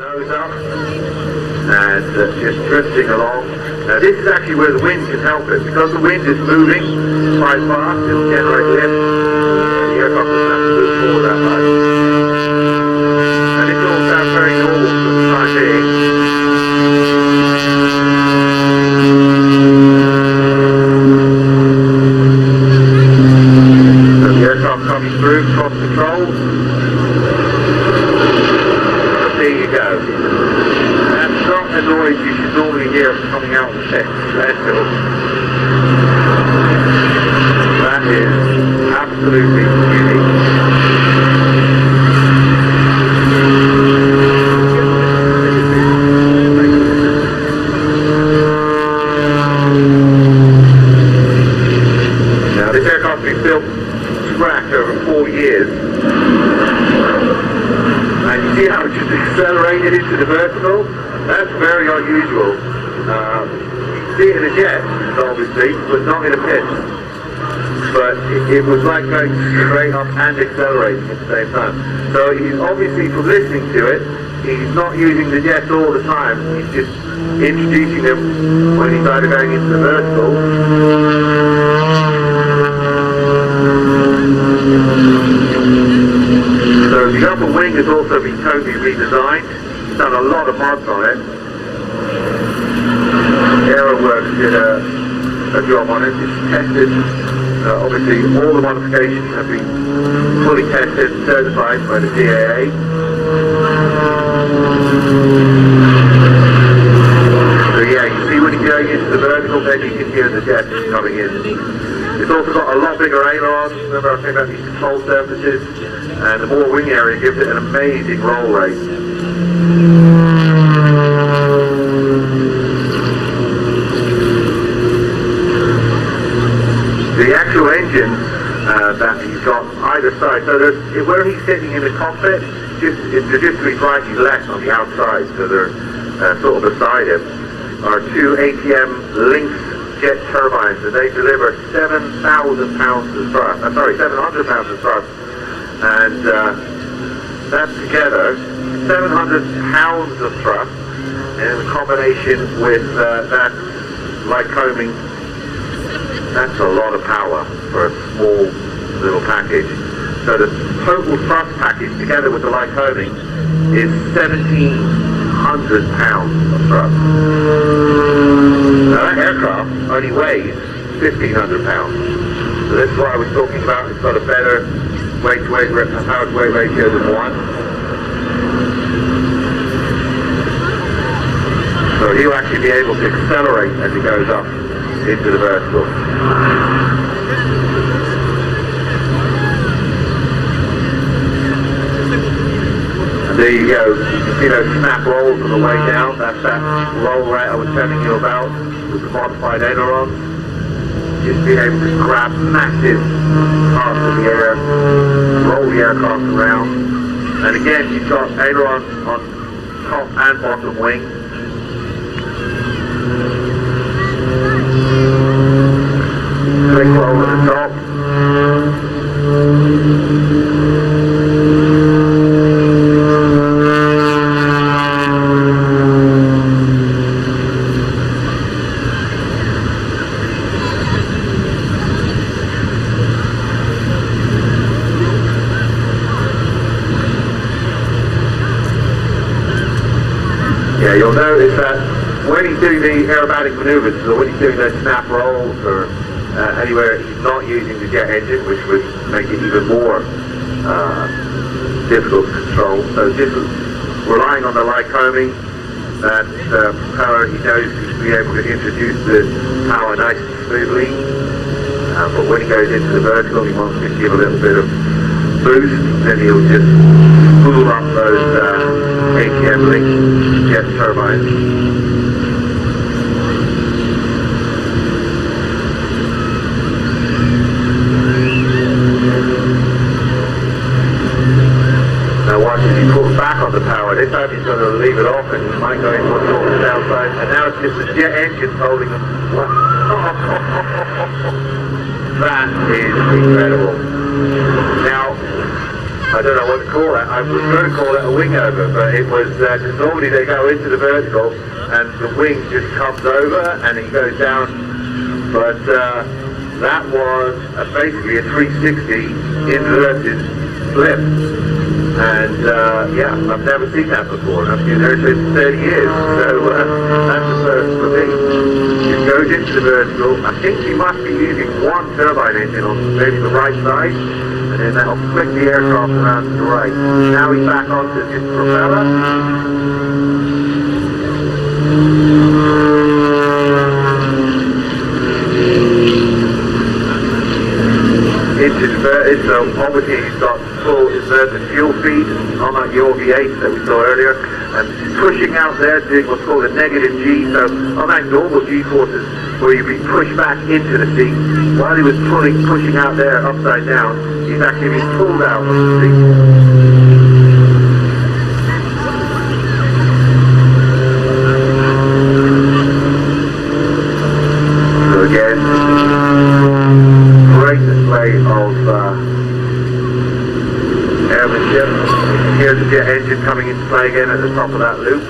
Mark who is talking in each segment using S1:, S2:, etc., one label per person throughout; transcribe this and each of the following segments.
S1: Nose up and just drifting along. Now this is actually where the wind can help it. Because the wind is moving quite fast, it'll generate lift. And the aircraft doesn't have to move forward that much. And it all sounds very normal for the time being. So the aircraft coming through, cross control. There you go. That's not the noise you should normally hear coming out of the test vessel. That is absolutely unique. Now this aircraft has been built from scratch over 4 years. And you see how it just accelerated into the vertical? That's very unusual. You can see it in a jet, obviously, but not in a pit. But it was like going straight up and accelerating at the same time. So he's obviously, from listening to it, he's not using the jets all the time. He's just introducing them when he's either going into the vertical. So the upper wing has also been totally redesigned. He's done a lot of mods on it. Aeroworks did a job on it. It's tested. Obviously, all the modifications have been fully tested and certified by the CAA. So yeah, you see when you're going into the vertical, then you can hear the jets coming in. It's also got a lot bigger ailerons. Remember I was talking about these control surfaces, and the more wing area gives it an amazing roll rate. The actual engine that he's got either side, so where he's sitting in the cockpit, they're just to his right, he's left on the outside, so they're sort of beside him, are 2 ATM Lynx Jet turbines, and they deliver 7,000 pounds of thrust. 700 pounds of thrust, and that together, 700 pounds of thrust, in combination with that Lycoming, that's a lot of power for a small little package. So the total thrust package together with the Lycoming is 1,700 pounds of thrust. Now that aircraft only weighs 1,500 pounds. So that's what I was talking about. It's got a better weight-to-weight, power-to-weight ratio than one. So he'll actually be able to accelerate as he goes up into the vertical. And there you go. You can see those snap rolls on the way down. That's that roll rate I was telling you about with the modified ailerons. Just being able to grab massive parts of the air, roll the aircraft around. And again, you've got ailerons on top and bottom wing. Slick roll at the top. Yeah, you'll notice that when he's doing the aerobatic maneuvers, so when he's doing those snap rolls or anywhere he's not using the jet engine, which would make it even more difficult to control. So just relying on the Lycoming, that power, he knows he'll be able to introduce the power nice and smoothly. But when he goes into the vertical, he wants to give a little bit of boost, then he'll just spool up those ATM Lynx Jet turbines. Now watch as he pulls back on the power. This time he's going to leave it off and he might go into what's called the downside. And now it's just the jet engine holding him. That is incredible. Now, I don't know what to call that. I was going to call it a wing over, but it was, because normally they go into the vertical and the wing just comes over and it goes down. But that was basically a 360 inverted flip. And yeah, I've never seen that before. I've been there for 30 years, so that's the first for me. It goes into the vertical. I think you must be using one turbine engine on maybe the right side, and then that'll flick the aircraft around to the right. Now he's back onto his propeller. It's inverted, so obviously he's got full inverted fuel feed, unlike the OV8 that we saw earlier, and pushing out there, doing what's called a negative G, so unlike normal G forces where you'd be pushed back into the seat, while he was pushing out there upside down, he's actually being pulled out of the seat. So again, great display of airmanship. Here's the jet engine coming into play again at the top of that loop.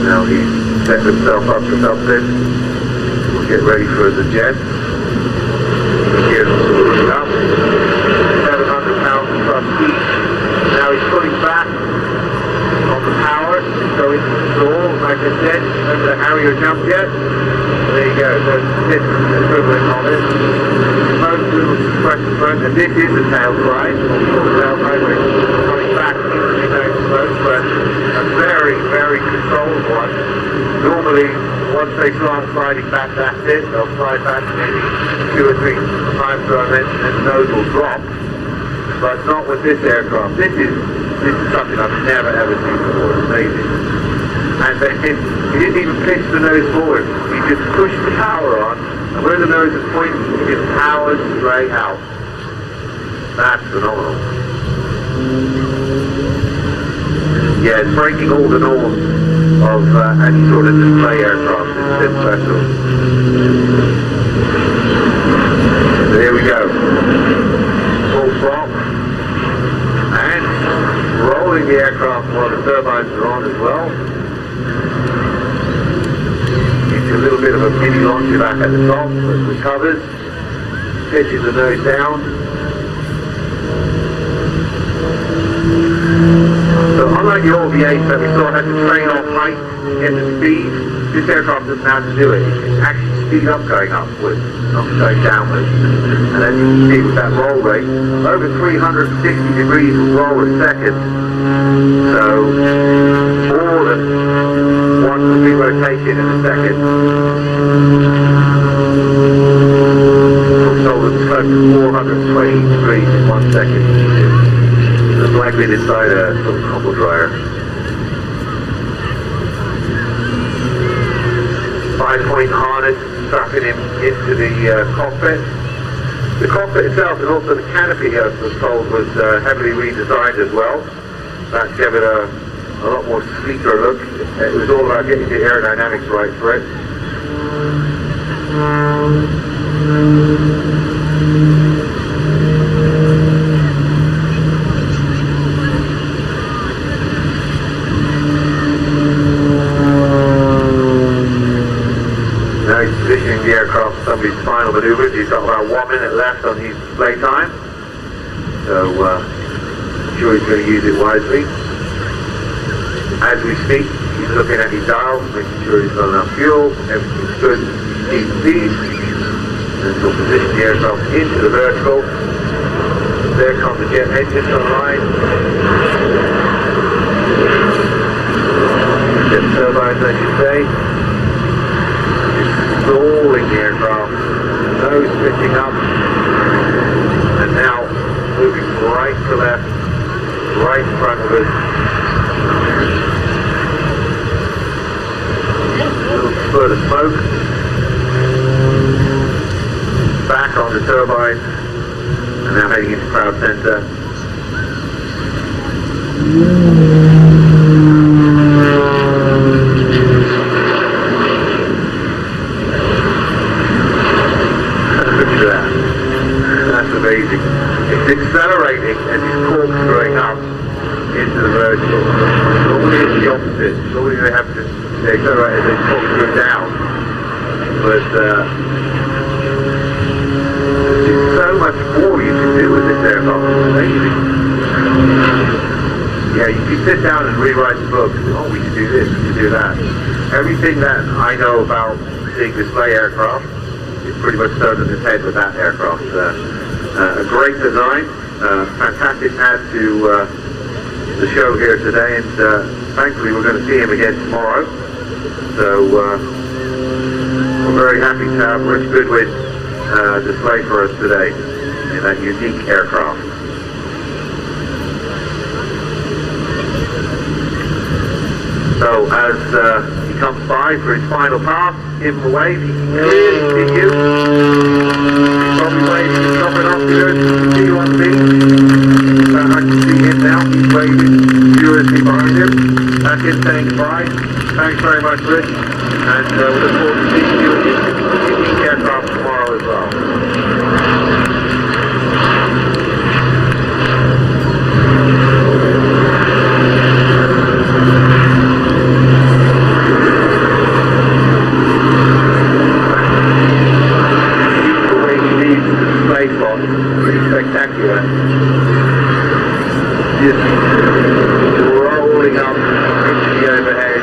S1: Now he's set himself up for something. We'll get ready for the jet. Here's the up. 700 pounds plus heat. Now he's putting back on the power, so it's installed, like I said, over the Harrier jump jet. There you go, so this is the equivalent of it. Most little suppressor front, and this is the tail slide, which is coming back into the exposed, but a very, very controlled one. Normally, once they start sliding back, that's it. They'll slide back maybe 2 or 3 times per minute, and the nose will drop. But not with this aircraft. This is something I've never ever seen before. It's amazing. And then he didn't even pitch the nose forward. He just pushed the power on, and where the nose is pointing, it just powers straight out. That's phenomenal. Yeah, it's breaking all the norms of any sort of display aircraft. It's special. So here we go. Full prop. And rolling the aircraft while the turbines are on as well. It's a little bit of a mini launcher back at the top, but it recovers. Pitches the nose down. So unlike the OV8 that we saw had to train off height to get the speed, this aircraft doesn't have to do it. It can actually speed up going upwards, not going downwards. And as you can see with that roll rate, over 360 degrees of roll a second. So more than one degree rotation in a second. So it's close to 420 degrees in 1 second. It's like being inside a sort of tumble dryer. 5-point harness strapping him into the cockpit. The cockpit itself and also the canopy, I was told, was heavily redesigned as well. That gave it a lot more sleeker look. It was all about getting the aerodynamics right for it. Now he's positioning the aircraft for some of his final maneuvers. He's got about 1 minute left on his display time. So I'm sure he's going to use it wisely. As we speak, he's looking at his dials, making sure he's got enough fuel, everything's good, T's and C's. And he'll position the aircraft into the vertical. There comes the jet engine online. Jet turbines, I should say. Stalling the aircraft, nose pitching up, and now moving right to left, right in front of us. A little spurt of smoke. Back on the turbine, and now heading into crowd center. amazing. It's accelerating and it's corkscrewing up into the vertical. Normally it's the opposite. Normally they have to accelerate and then corkscrew down. But there's so much more you can do with this aircraft. It's amazing. Yeah, you can sit down and rewrite the book. Oh, we can do this, we can do that. Everything that I know about seeing display aircraft is pretty much turned on its head with that aircraft. A great design, fantastic add to the show here today, and thankfully we're going to see him again tomorrow. So we're very happy to have Rich Goodwin display for us today in that unique aircraft. So as he comes by for his final pass, give him a wave, he can clearly see you. He's probably waving and dropping off here, he can see you on the beach. I can see him now, he's waving furiously behind him. That's him saying goodbye. Thanks very much, Rich, and we look forward to seeing you in the aircraft tomorrow as well. Pretty spectacular. Just rolling up into the overhead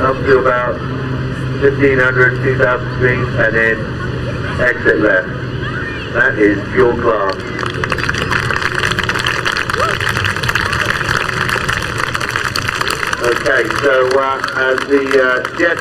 S1: up to about 1,500, 2,000 feet and then exit left. That is pure class. Okay, so as the jet